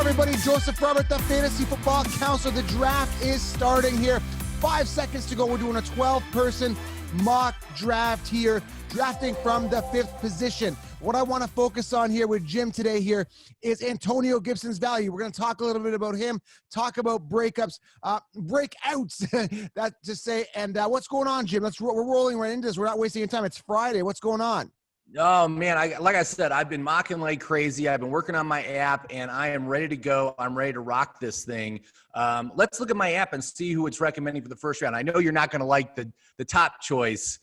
everybody? Joseph Robert, the Fantasy Football Counselor. The draft is starting here. 5 seconds to go. We're doing a 12-person mock draft here, drafting from the 5th position. What I want to focus on here with Jim today here is Antonio Gibson's value. We're going to talk a little bit about him, talk about breakouts, that to say, and what's going on, Jim? We're rolling right into this. We're not wasting any time. It's Friday. What's going on? Oh, man, like I said, I've been mocking like crazy. I've been working on my app, and I am ready to go. I'm ready to rock this thing. Let's look at my app and see who it's recommending for the first round. I know you're not going to like the top choice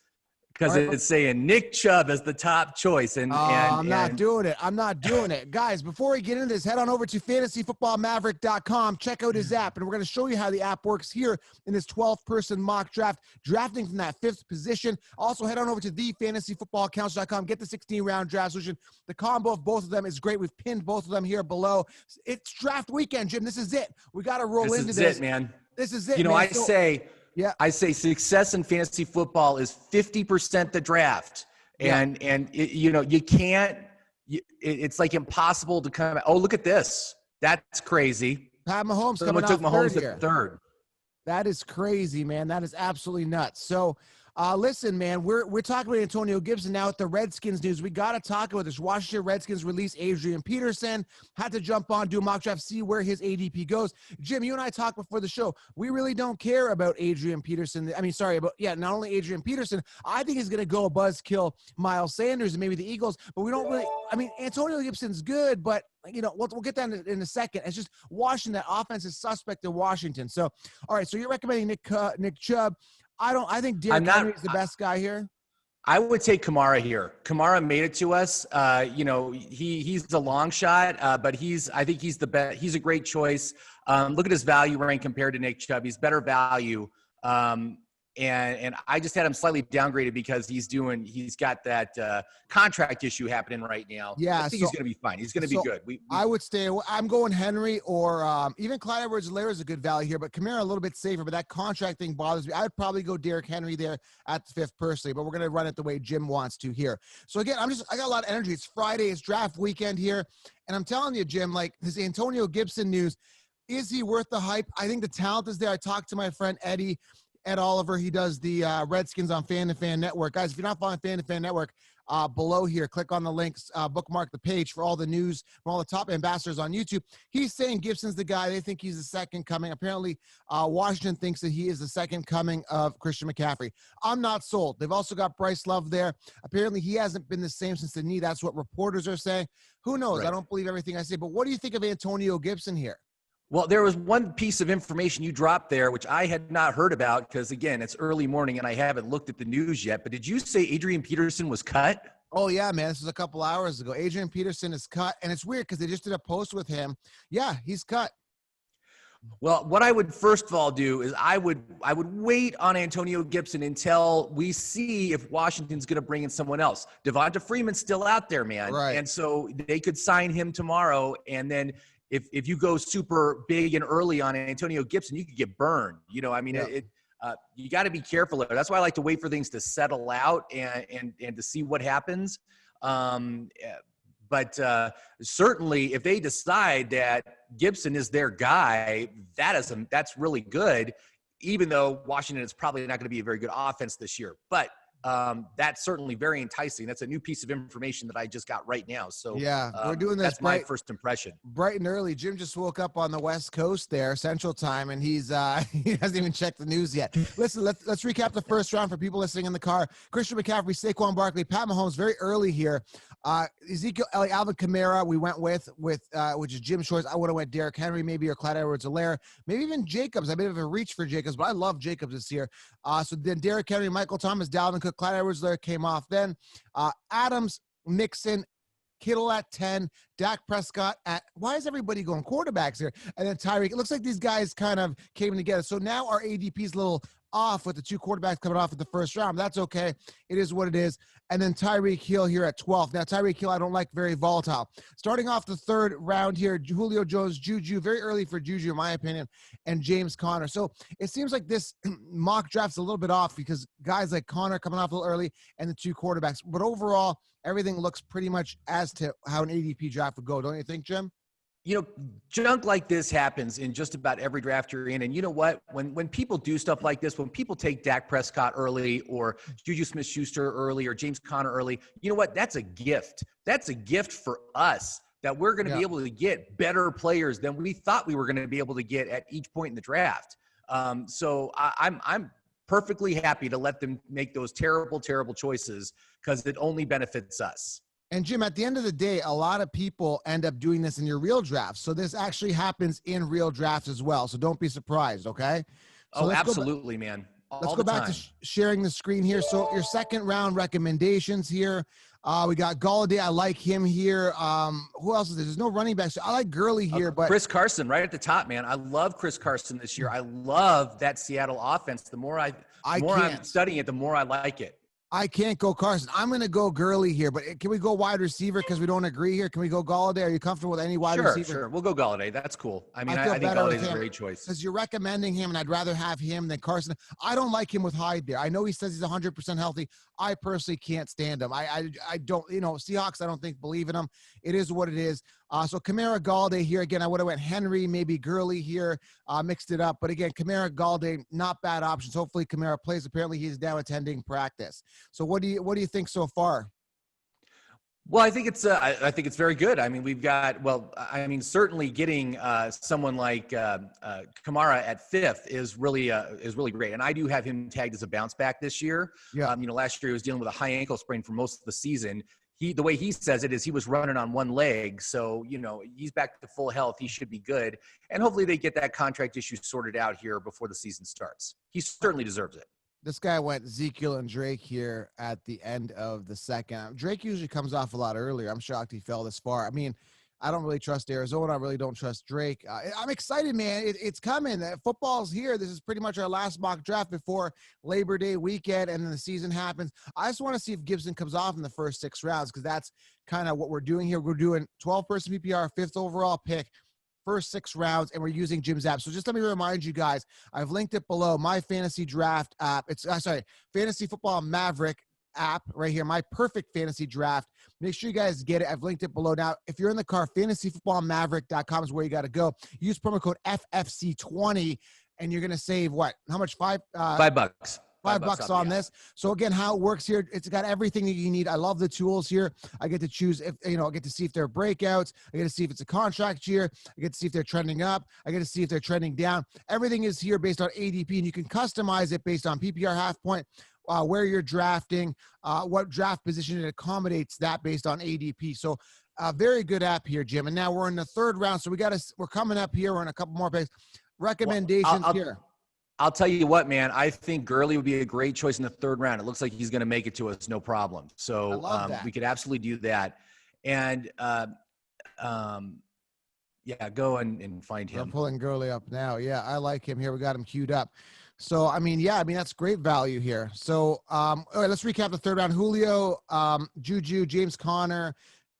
because it's saying Nick Chubb as the top choice. I'm not doing it. I'm not doing it. Guys, before we get into this, head on over to fantasyfootballmaverick.com. Check out his app, and we're going to show you how the app works here in this 12-person mock draft, drafting from that 5th position. Also, head on over to thefantasyfootballcounselor.com. Get the 16-round draft solution. The combo of both of them is great. We've pinned both of them here below. It's draft weekend, Jim. This is it. We got to roll into this. This is it, man. This is it, You know, man. I say success in fantasy football is 50% the draft. And you can't it's like impossible to come. Oh, look at this. That's crazy. Pat Mahomes Someone took Mahomes at third. That is crazy, man. That is absolutely nuts. So listen, man, we're talking about Antonio Gibson now with the Redskins news. We got to talk about this. Washington Redskins released Adrian Peterson. Had to jump on, do a mock draft, see where his ADP goes. Jim, you and I talked before the show. We really don't care about Adrian Peterson. Not only Adrian Peterson. I think he's going to go buzzkill Miles Sanders and maybe the Eagles, but we don't really – Antonio Gibson's good, but – we'll get that in a second. It's just Washington, that offense is suspect in Washington. So, all right, so you're recommending Nick Chubb. I think Derrick Henry is the best guy here. I would take Kamara here. Kamara made it to us. He's the long shot, but I think he's the best. He's a great choice. Look at his value rank compared to Nick Chubb. He's better value. And I just had him slightly downgraded because he's got that contract issue happening right now. Yeah, I think he's going to be fine. He's going to be good. I would stay. I'm going Henry or even Clyde Edwards-Helaire is a good value here, but Kamara a little bit safer. But that contract thing bothers me. I would probably go Derrick Henry there at the 5th personally, but we're going to run it the way Jim wants to here. So again, I got a lot of energy. It's Friday. It's draft weekend here, and I'm telling you, Jim, like this Antonio Gibson news, is he worth the hype? I think the talent is there. I talked to my friend Ed Oliver. He does the Redskins on Fan to Fan Network. Guys, if you're not following Fan to Fan Network, below here, click on the links, bookmark the page for all the news from all the top ambassadors on YouTube. He's saying Gibson's the guy. They think he's the second coming. Apparently, Washington thinks that he is the second coming of Christian McCaffrey. I'm not sold. They've also got Bryce Love there. Apparently, he hasn't been the same since the knee. That's what reporters are saying. Who knows? Right. I don't believe everything I say. But what do you think of Antonio Gibson here? Well, there was one piece of information you dropped there, which I had not heard about because, again, it's early morning and I haven't looked at the news yet. But did you say Adrian Peterson was cut? Oh, yeah, man. This was a couple hours ago. Adrian Peterson is cut. And it's weird because they just did a post with him. Yeah, he's cut. Well, what I would first of all do is I would wait on Antonio Gibson until we see if Washington's going to bring in someone else. Devonta Freeman's still out there, man. Right. And so they could sign him tomorrow, and then – If you go super big and early on Antonio Gibson, you could get burned. You got to be careful there. That's why I like to wait for things to settle out and to see what happens. But certainly, if they decide that Gibson is their guy, that's really good. Even though Washington is probably not going to be a very good offense this year, but. That's certainly very enticing. That's a new piece of information that I just got right now. So yeah, we're doing this. That's my first impression. Bright and early. Jim just woke up on the West Coast there, Central Time, and he hasn't even checked the news yet. Listen, let's recap the first round for people listening in the car. Christian McCaffrey, Saquon Barkley, Pat Mahomes, very early here. Ezekiel Elliott, Alvin Kamara, we went with which is Jim Shores. I would have went Derrick Henry, maybe, or Clyde Edwards-Helaire, maybe even Jacobs. I may have a reach for Jacobs, but I love Jacobs this year. So then Derrick Henry, Michael Thomas, Dalvin Cook, Clyde Edwards-Helaire came off. Then Adams, Mixon, Kittle at 10, Dak Prescott at – why is everybody going quarterbacks here? And then Tyreek. It looks like these guys kind of came together. So now our ADP is a little off with the two quarterbacks coming off at the first round. That's okay. It is what it is. And then Tyreek Hill here at 12. Now, Tyreek Hill I don't like, very volatile. Starting off the third round here, Julio Jones, Juju, very early for Juju in my opinion, and James Conner. So it seems like this mock draft's a little bit off because guys like Conner coming off a little early and the two quarterbacks. But overall, everything looks pretty much as to how an ADP draft would go. Don't you think, Jim? You know, junk like this happens in just about every draft you're in. And you know what? When people do stuff like this, when people take Dak Prescott early or Juju Smith-Schuster early or James Conner early, you know what? That's a gift. That's a gift for us that we're going to be able to get better players than we thought we were going to be able to get at each point in the draft. So I'm perfectly happy to let them make those terrible, terrible choices because it only benefits us. And Jim, at the end of the day, a lot of people end up doing this in your real drafts. So this actually happens in real drafts as well. So don't be surprised. Okay. So absolutely, man. Let's go back to sharing the screen here. So your second round recommendations here. We got Galladay. I like him here. Who else is there? There's no running backs. I like Gurley here, but Chris Carson right at the top, man. I love Chris Carson this year. I love that Seattle offense. The more I'm studying it, the more I like it. I can't go Carson. I'm going to go Gurley here, but can we go wide receiver because we don't agree here? Can we go Galladay? Are you comfortable with any wide receiver? Sure. We'll go Galladay. That's cool. I mean, I think Galladay's a great choice. Because you're recommending him, and I'd rather have him than Carson. I don't like him with Hyde there. I know he says he's 100% healthy. I personally can't stand him. I don't, Seahawks, I don't think believe in him. It is what it is. So Kamara, Galladay here. Again, I would have went Henry, maybe Gurley here, mixed it up. But again, Kamara, Galladay, not bad options. Hopefully Kamara plays. Apparently he's now attending practice. So what do you think so far? Well, I think it's very good. I mean, certainly getting someone like Kamara at 5th is really great. And I do have him tagged as a bounce back this year. Yeah. Last year he was dealing with a high ankle sprain for most of the season. The way he says it is he was running on one leg. So, he's back to full health. He should be good. And hopefully they get that contract issue sorted out here before the season starts. He certainly deserves it. This guy went Ezekiel and Drake here at the end of the second. Drake usually comes off a lot earlier. I'm shocked he fell this far. I mean, I don't really trust Arizona. I really don't trust Drake. I'm excited, man. It's coming. Football's here. This is pretty much our last mock draft before Labor Day weekend, and then the season happens. I just want to see if Gibson comes off in the first 6 rounds because that's kind of what we're doing here. We're doing 12-person PPR, 5th overall pick, first 6 rounds, and we're using Jim's app. So just let me remind you guys, I've linked it below. My fantasy draft app. It's Fantasy Football Maverick app right here, my perfect fantasy draft. Make sure you guys get it. I've linked it below. Now, if you're in the car, fantasyfootballmaverick.com is where you got to go. Use promo code FFC20 and you're going to save what? How much? $5 $5 on this. So again, how it works here, it's got everything that you need. I love the tools here. I get to choose if, I get to see if they're breakouts. I get to see if it's a contract year. I get to see if they're trending up. I get to see if they're trending down. Everything is here based on ADP, and you can customize it based on PPR half point, where you're drafting, what draft position it accommodates that based on ADP. So very good app here, Jim. And now we're in the 3rd round. So we're coming up here. We're in a couple more picks. Recommendations here. I'll tell you what, man, I think Gurley would be a great choice in the 3rd round. It looks like he's going to make it to us. No problem. So we could absolutely do that. And go and find him. I'm pulling Gurley up now. Yeah, I like him here. We got him queued up. So, that's great value here. So, all right, let's recap the 3rd round. Julio, Juju, James Conner,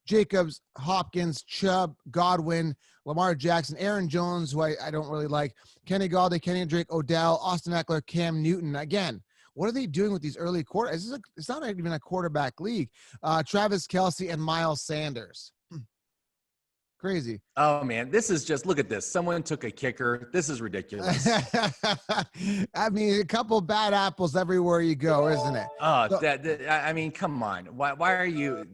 Jacobs, Hopkins, Chubb, Godwin, Lamar Jackson, Aaron Jones, who I don't really like, Kenny Galladay, Kenny Drake, Odell, Austin Eckler, Cam Newton. Again, what are they doing with these early quarterbacks? It's not even a quarterback league. Travis Kelce and Miles Sanders. Crazy. Oh man, this is just, look at this. Someone took a kicker. This is ridiculous. I mean, a couple bad apples everywhere you go, isn't it? Oh, come on. Why are you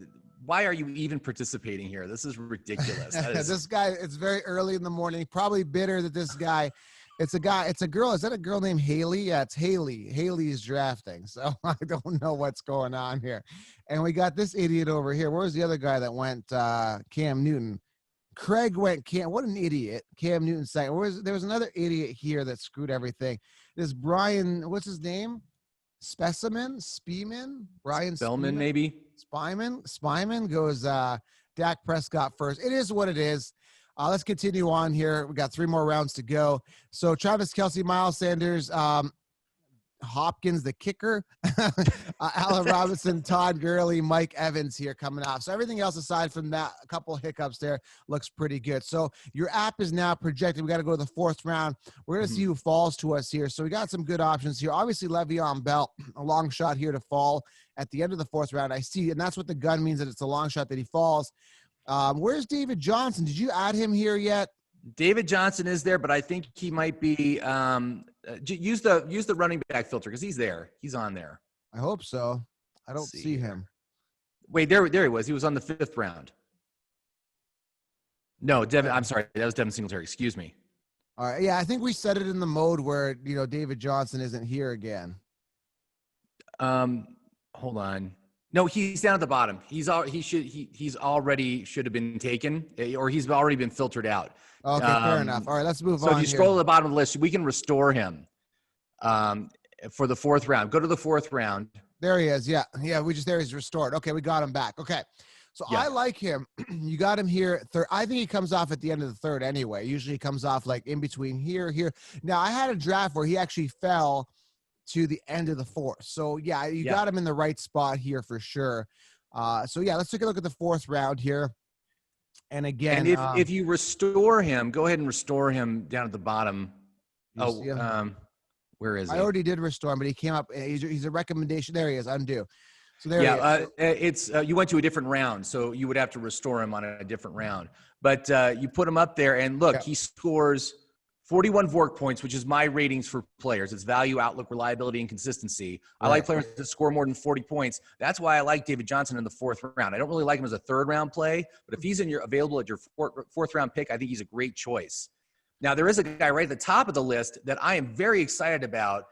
even participating here? This is ridiculous. This guy, it's very early in the morning, probably bitter that this guy, it's a girl. Is that a girl named Haley? Yeah, it's Haley. Haley's drafting. So I don't know what's going on here. And we got this idiot over here. Where's the other guy that went Cam Newton? Craig went Cam. What an idiot. Cam Newton second. There was another idiot here that screwed everything. This Brian, what's his name? Spearman? Brian Spellman, maybe? Spyman goes Dak Prescott first. It is what it is. Let's continue on here. We got 3 more rounds to go. So Travis Kelce, Miles Sanders, Hopkins, the kicker, Allen Robinson, Todd Gurley, Mike Evans here coming off. So everything else aside from that, a couple of hiccups there, looks pretty good. So your app is now projected. We got to go to the 4th round. We're going to see who falls to us here. So we got some good options here. Obviously, Le'Veon Bell, a long shot here to fall at the end of the 4th round. I see, and that's what the gun means, that it's a long shot that he falls. Where's David Johnson? Did you add him here yet? David Johnson is there, but I think he might be use the running back filter because he's there. He's on there. I hope so. I don't see here. him. Wait, there he was. He was on the 5th round. No, Devin. I'm sorry. That was Devin Singletary. Excuse me. All right. Yeah, I think we set it in the mode where David Johnson isn't here again. Hold on. No, he's down at the bottom. He's already should have been taken, or he's already been filtered out. Okay, fair enough. All right, let's move on. So if you scroll to the bottom of the list, we can restore him for the 4th round. Go to the 4th round. There he is. Yeah. There he's restored. Okay, we got him back. Okay. So yeah. I like him. You got him here. I think he comes off at the end of the 3rd anyway. Usually he comes off like in between here. Now, I had a draft where he actually fell to the end of the 4th. So, yeah, you got him in the right spot here for sure. Let's take a look at the 4th round here. And again, and if you restore him, go ahead and restore him down at the bottom. Where is he? I already did restore him, but he came up. He's a recommendation. There he is. Undo. So there. It's you went to a different round, so you would have to restore him on a different round. But you put him up there, and look, he scores 41 VORC points, which is my ratings for players. It's value, outlook, reliability, and consistency. I like players that score more than 40 points. That's why I like David Johnson in the 4th round. I don't really like him as a 3rd round play, but if he's available at your 4th round pick, I think he's a great choice. Now, there is a guy right at the top of the list that I am very excited about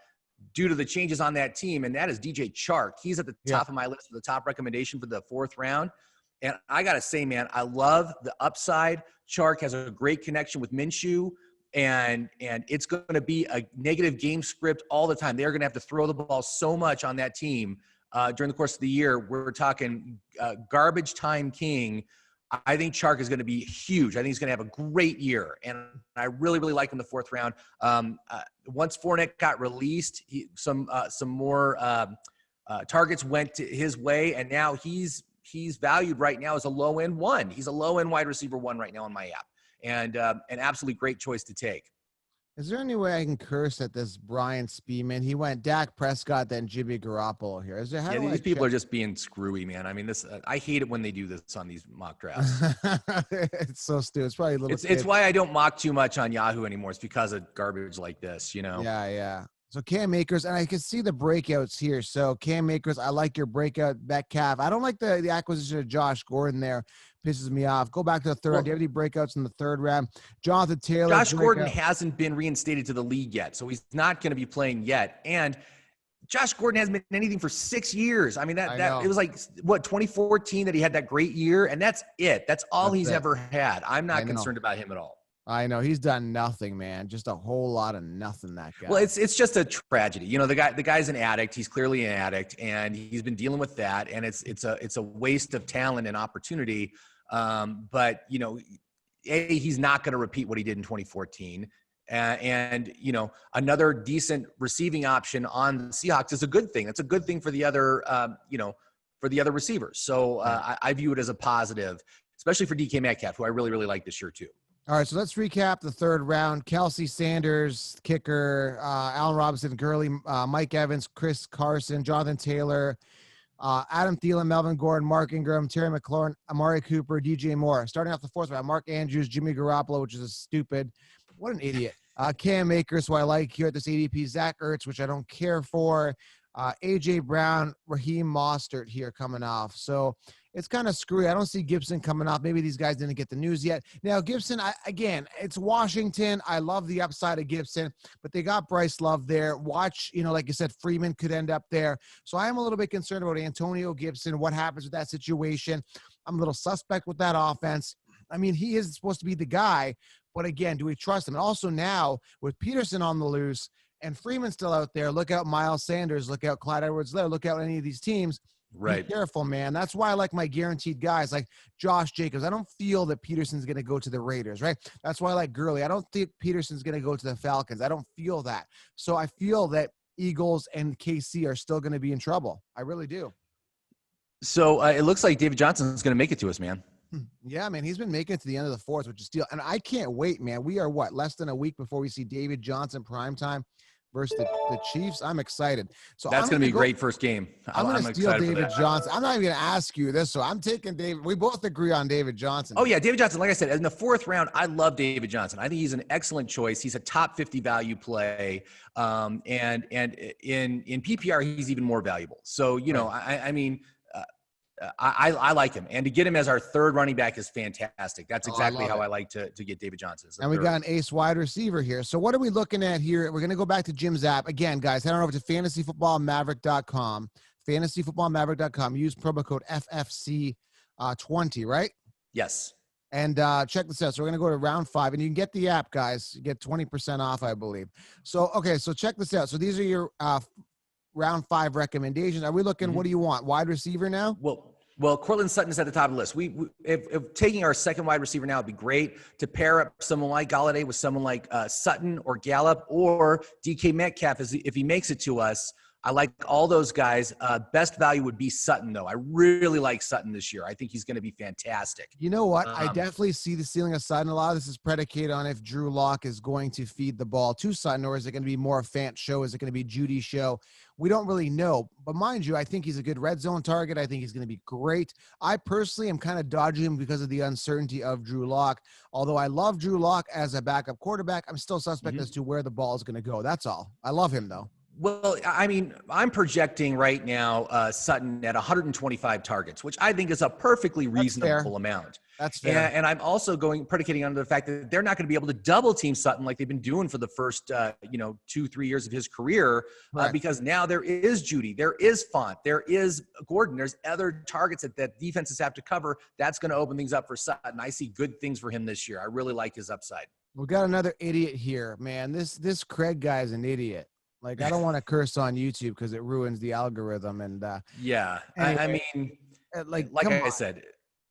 due to the changes on that team, and that is DJ Chark. He's at the top of my list for the top recommendation for the 4th round. And I got to say, man, I love the upside. Chark has a great connection with Minshew. And it's going to be a negative game script all the time. They're going to have to throw the ball so much on that team during the course of the year. We're talking garbage time king. I think Chark is going to be huge. I think he's going to have a great year, and I really, really like him in the 4th round. Once Fournette got released, some more targets went to his way, and now he's valued right now as a low end 1. He's a low end wide receiver 1 right now on my app. And an absolutely great choice to take. Is there any way I can curse at this Brian Spielman? He went Dak Prescott, then Jimmy Garoppolo here. These people are just being screwy, man. I mean, I hate it when they do this on these mock drafts. It's so stupid. It's probably a little. It's why I don't mock too much on Yahoo anymore. It's because of garbage like this, Yeah. So Cam Akers, and I can see the breakouts here. So Cam Akers, I like your breakout. Metcalf. I don't like the acquisition of Josh Gordon there. Pisses me off. Go back to the 3rd round. Do you have any breakouts in the 3rd round? Jonathan Taylor. Josh Gordon hasn't been reinstated to the league yet, so he's not going to be playing yet. And Josh Gordon hasn't been anything for 6 years. I mean, that it was like, 2014 that he had that great year, and that's it. That's all he's ever had. I'm not concerned about him at all. I know he's done nothing, man. Just a whole lot of nothing. That guy. Well, it's just a tragedy. The guy's an addict. He's clearly an addict, and he's been dealing with that. And it's a waste of talent and opportunity. But he's not going to repeat what he did in 2014. And another decent receiving option on the Seahawks is a good thing. That's a good thing for the other for the other receivers. So I view it as a positive, especially for DK Metcalf, who I really, really like this year too. All right, so let's recap the 3rd round. Kelsey Sanders, kicker, Allen Robinson, Gurley, Mike Evans, Chris Carson, Jonathan Taylor, Adam Thielen, Melvin Gordon, Mark Ingram, Terry McLaurin, Amari Cooper, DJ Moore. Starting off the 4th round, Mark Andrews, Jimmy Garoppolo, which is a stupid. What an idiot. Cam Akers, who I like here at this ADP. Zach Ertz, which I don't care for. A.J. Brown, Raheem Mostert here coming off. So it's kind of screwy. I don't see Gibson coming off. Maybe these guys didn't get the news yet. Now, Gibson, it's Washington. I love the upside of Gibson, but they got Bryce Love there. Watch, like you said, Freeman could end up there. So I am a little bit concerned about Antonio Gibson, what happens with that situation. I'm a little suspect with that offense. I mean, he is supposed to be the guy, but again, do we trust him? And also now with Peterson on the loose and Freeman still out there, look out Miles Sanders, look out Clyde Edwards-Helaire, look out any of these teams. Right. Be careful, man. That's why I like my guaranteed guys like Josh Jacobs. I don't feel that Peterson's going to go to the Raiders, right? That's why I like Gurley. I don't think Peterson's going to go to the Falcons. I don't feel that. So I feel that Eagles and KC are still going to be in trouble. I really do. So it looks like David Johnson's going to make it to us, man. Yeah, man. He's been making it to the end of the 4th, which is steel. And I can't wait, man. We are less than a week before we see David Johnson primetime. versus the Chiefs. I'm excited. So That's going to be a great first game. I'm going to steal David Johnson. I'm not even going to ask you this, so I'm taking David. We both agree on David Johnson. Oh, yeah, David Johnson. Like I said, in the 4th round, I love David Johnson. I think he's an excellent choice. He's a top 50 value play. And in PPR, he's even more valuable. So, you know, I mean, I like him. And to get him as our 3rd running back is fantastic. That's exactly how I like to get David Johnson. And we got an ace wide receiver here. So what are we looking at here? We're going to go back to Jim's app. Again, guys, head on over to fantasyfootballmaverick.com. fantasyfootballmaverick.com. Use promo code FFC20, right? Yes. And check this out. So we're going to go to round 5, and you can get the app, guys. You get 20% off, I believe. So, okay, so check this out. So these are your round 5 recommendations. Are we looking, what do you want? Wide receiver now? Well, Cortland Sutton is at the top of the list. If taking our 2nd wide receiver now would be great to pair up someone like Galladay with someone like Sutton or Gallup or DK Metcalf if he makes it to us. I like all those guys. Best value would be Sutton, though. I really like Sutton this year. I think he's going to be fantastic. You know what? I definitely see the ceiling of Sutton. A lot of this is predicated on if Drew Lock is going to feed the ball to Sutton, or is it going to be more a Fant show? Is it going to be Judy show? We don't really know. But mind you, I think he's a good red zone target. I think he's going to be great. I personally am kind of dodging him because of the uncertainty of Drew Lock. Although I love Drew Lock as a backup quarterback, I'm still suspect as to where the ball is going to go. That's all. I love him, though. Well, I mean, I'm projecting right now Sutton at 125 targets, which I think is a perfectly reasonable amount. That's fair. And I'm also predicating on the fact that they're not going to be able to double team Sutton like they've been doing for the first, 2-3 years of his career, because now there is Judy, there is Font, there is Gordon, there's other targets that defenses have to cover. That's going to open things up for Sutton. I see good things for him this year. I really like his upside. We got another idiot here, man. This Craig guy is an idiot. Like, I don't want to curse on YouTube because it ruins the algorithm. And yeah, anyway, I mean, like I said,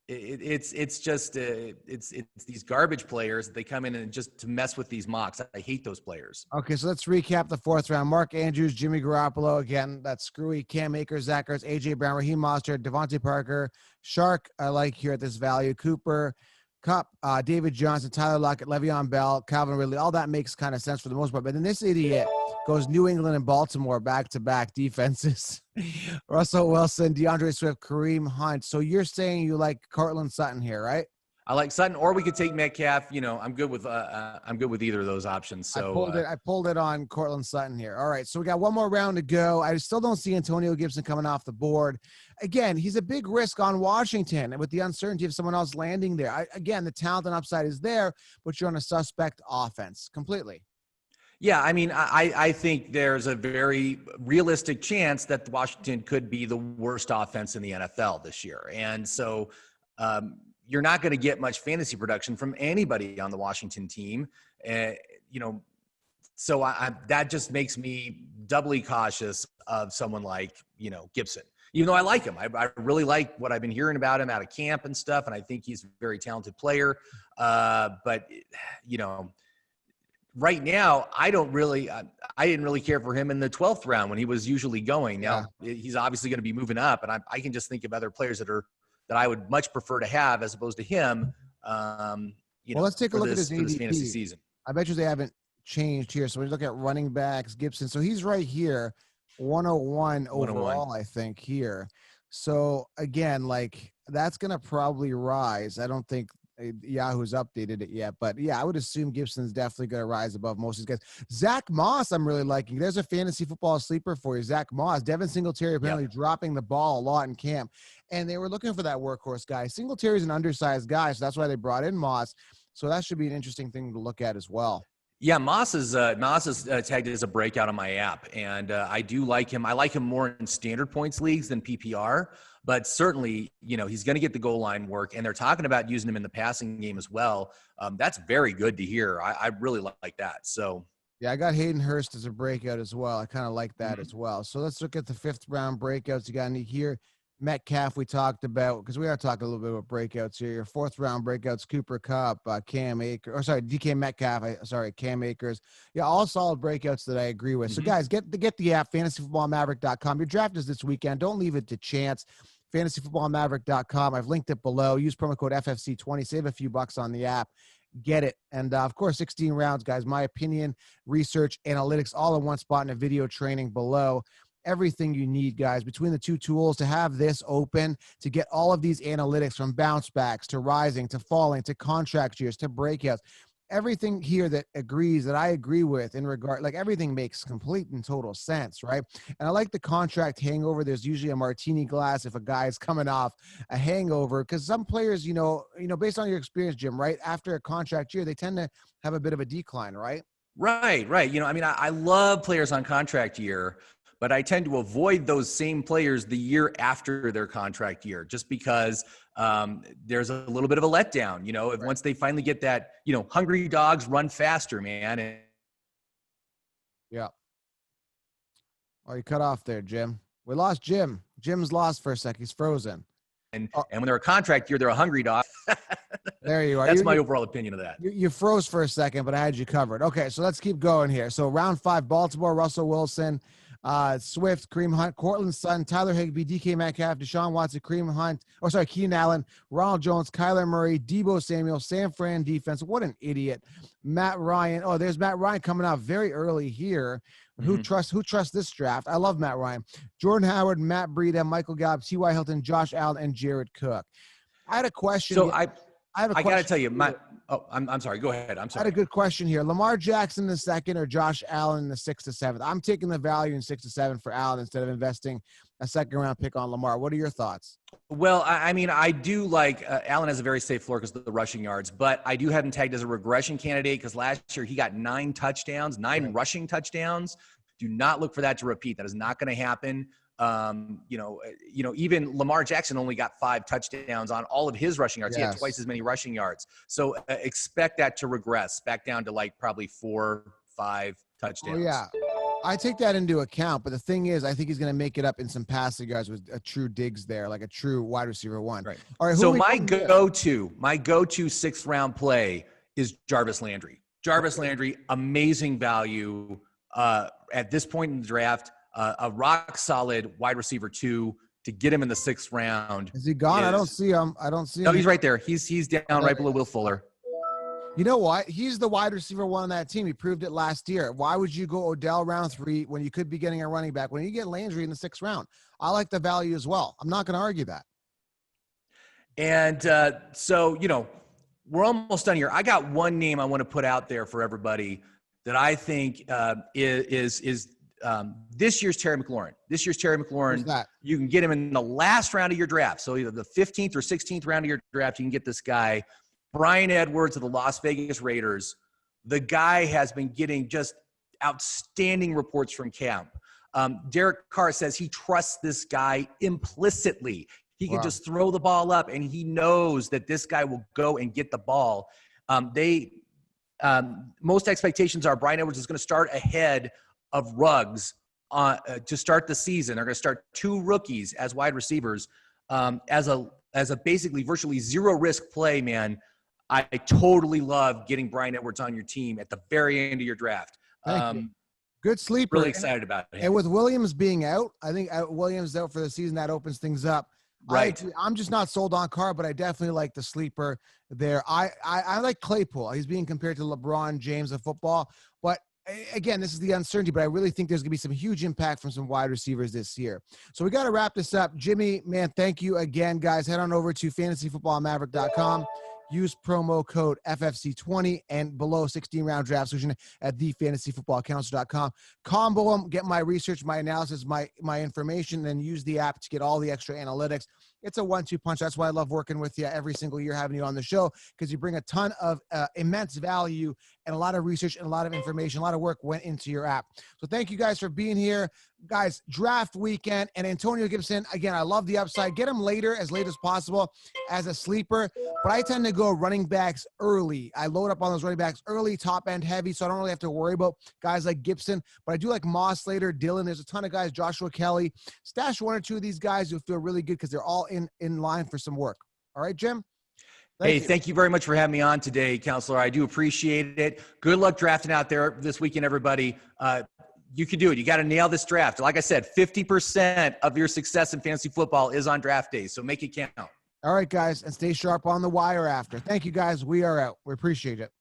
it's just it's these garbage players that they come in and just to mess with these mocks. I hate those players. Okay, so let's recap the 4th round. Mark Andrews, Jimmy Garoppolo, again, that's screwy. Cam Akers, Zach Ertz, AJ Brown, Raheem Mostert, Devontae Parker, Shark, I like here at this value, Cooper, Kupp, David Johnson, Tyler Lockett, Le'Veon Bell, Calvin Ridley. All that makes kind of sense for the most part. But then this idiot goes New England and Baltimore back-to-back defenses. Russell Wilson, DeAndre Swift, Kareem Hunt. So you're saying you like Cortland Sutton here, right? I like Sutton, or we could take Metcalf. You know, I'm good with either of those options. So I pulled it on Cortland Sutton here. All right, so we got one more round to go. I still don't see Antonio Gibson coming off the board. Again, he's a big risk on Washington, and with the uncertainty of someone else landing there. Again, the talent and upside is there, but you're on a suspect offense completely. Yeah, I mean, I think there's a very realistic chance that Washington could be the worst offense in the NFL this year, and so. You're not going to get much fantasy production from anybody on the Washington team. So that just makes me doubly cautious of someone like, Gibson, even though I like him. I really like what I've been hearing about him out of camp and stuff. And I think he's a very talented player. But right now, I didn't really care for him in the 12th round when he was usually going. Now he's obviously going to be moving up, and I can just think of other players that I would much prefer to have as opposed to him. Let's take a look at his for this fantasy season. I bet you they haven't changed here. So we look at running backs, Gibson. So he's right here, 101 overall, I think here. So again, like that's going to probably rise. I don't think Yahoo's updated it yet, but yeah, I would assume Gibson's definitely going to rise above most of these guys. Zach Moss, I'm really liking. There's a fantasy football sleeper for you, Zach Moss. Devin Singletary apparently dropping the ball a lot in camp, and they were looking for that workhorse guy. Singletary's an undersized guy, so that's why they brought in Moss. So that should be an interesting thing to look at as well. Yeah, Moss is tagged as a breakout on my app, and I do like him. I like him more in standard points leagues than PPR. But certainly, he's going to get the goal line work, and they're talking about using him in the passing game as well. That's very good to hear. I really like that. So, yeah, I got Hayden Hurst as a breakout as well. I kind of like that as well. So let's look at the 5th round breakouts. You got any here? Metcalf we talked about, because we are talking a little bit about breakouts here. Your 4th round breakouts, Cooper Kupp, DK Metcalf, Cam Akers. Yeah, all solid breakouts that I agree with. So guys, get the app, fantasyfootballmaverick.com. Your draft is this weekend. Don't leave it to chance. fantasyfootballmaverick.com. I've linked it below. Use promo code FFC20. Save a few bucks on the app. get it. And of course, 16 rounds, guys. My opinion, research, analytics, all in one spot in a video training below. Everything you need, guys, between the two tools to have this open, to get all of these analytics from bounce backs to rising to falling to contract years to breakouts. Everything here that agrees that I agree with in regard, like everything makes complete and total sense, right? And I like the contract hangover. There's usually a martini glass if a guy's coming off a hangover, because some players, based on your experience, Jim, right, after a contract year, they tend to have a bit of a decline, right? Right. I love players on contract year, but I tend to avoid those same players the year after their contract year, just because there's a little bit of a letdown, if once they finally get that, hungry dogs run faster, man. Yeah. Oh, you cut off there, Jim. We lost Jim. Jim's lost for a sec. He's frozen. And when they're a contract year, they're a hungry dog. There you are. That's my overall opinion of that. You froze for a second, but I had you covered. Okay, so let's keep going here. So round 5, Baltimore, Russell Wilson, Swift, Kareem Hunt, Cortland Sutton, Tyler Higbee, DK Metcalf, Deshaun Watson, Keenan Allen, Ronald Jones, Kyler Murray, Deebo Samuel, San Fran defense. What an idiot. Matt Ryan. Oh, there's Matt Ryan coming out very early here. Who trusts this draft? I love Matt Ryan. Jordan Howard, Matt Breida, Michael Gallup, T.Y. Hilton, Josh Allen, and Jared Cook. I had a question. So I got to tell you, I'm sorry. Go ahead. I'm sorry. I had a good question here. Lamar Jackson in the 2nd or Josh Allen in the 6th to 7th? I'm taking the value in 6 to 7 for Allen instead of investing a 2nd-round pick on Lamar. What are your thoughts? Well, I do like Allen has a very safe floor because of the rushing yards, but I do have him tagged as a regression candidate because last year he got 9 touchdowns, 9 rushing touchdowns. Do not look for that to repeat. That is not going to happen. Even Lamar Jackson only got 5 touchdowns on all of his rushing yards. Yes. He had twice as many rushing yards. So expect that to regress back down to like probably 4, 5 touchdowns. Oh, yeah. I take that into account, but the thing is, I think he's going to make it up in some passing yards with a true Diggs there, like a true wide receiver 1. Right. All right. So my go-to 6th-round play is Jarvis Landry. Jarvis Landry, amazing value at this point in the draft. A rock solid wide receiver 2 to get him in the 6th round. Is he gone? I don't see him. No, he's right there. He's down right below Will Fuller. You know what? He's the wide receiver 1 on that team. He proved it last year. Why would you go Odell round 3 when you could be getting a running back when you get Landry in the 6th round? I like the value as well. I'm not going to argue that. And we're almost done here. I got one name I want to put out there for everybody that I think is this year's Terry McLaurin. This year's Terry McLaurin, you can get him in the last round of your draft. So either the 15th or 16th round of your draft, you can get this guy. Brian Edwards of the Las Vegas Raiders. The guy has been getting just outstanding reports from camp. Derek Carr says he trusts this guy implicitly. He can just throw the ball up, and he knows that this guy will go and get the ball. Most expectations are Brian Edwards is going to start ahead of Ruggs to start the season. They're going to start 2 rookies as wide receivers as a basically virtually zero risk play, man. I totally love getting Brian Edwards on your team at the very end of your draft. Good sleeper. Really excited about it. And with Williams being out, I think Williams out for the season, that opens things up. Right. I'm just not sold on Carr, but I definitely like the sleeper there. I like Claypool. He's being compared to LeBron James of football. But again, this is the uncertainty, but I really think there's going to be some huge impact from some wide receivers this year. So we got to wrap this up. Jimmie, man, thank you again, guys. Head on over to fantasyfootballmaverick.com. Use promo code FFC20 and below 16-round draft solution at thefantasyfootballcounselor.com. Combo them, get my research, my analysis, my information, then use the app to get all the extra analytics. It's a 1-2 punch. That's why I love working with you every single year, having you on the show, because you bring a ton of immense value and a lot of research and a lot of information. A lot of work went into your app. So thank you guys for being here. Guys, draft weekend and Antonio Gibson, again, I love the upside. Get him later, as late as possible as a sleeper, but I tend to go running backs early. I load up on those running backs early, top end heavy, so I don't really have to worry about guys like Gibson, but I do like Moss Slater, Dillon. There's a ton of guys, Joshua Kelly. Stash 1 or 2 of these guys. You'll feel really good because they're all in line for some work. All right, Jim? Thank you very much for having me on today, Counselor. I do appreciate it. Good luck drafting out there this weekend, everybody. You can do it. You got to nail this draft. Like I said, 50% of your success in fantasy football is on draft day, so make it count. All right, guys, and stay sharp on the wire after. Thank you, guys. We are out. We appreciate it.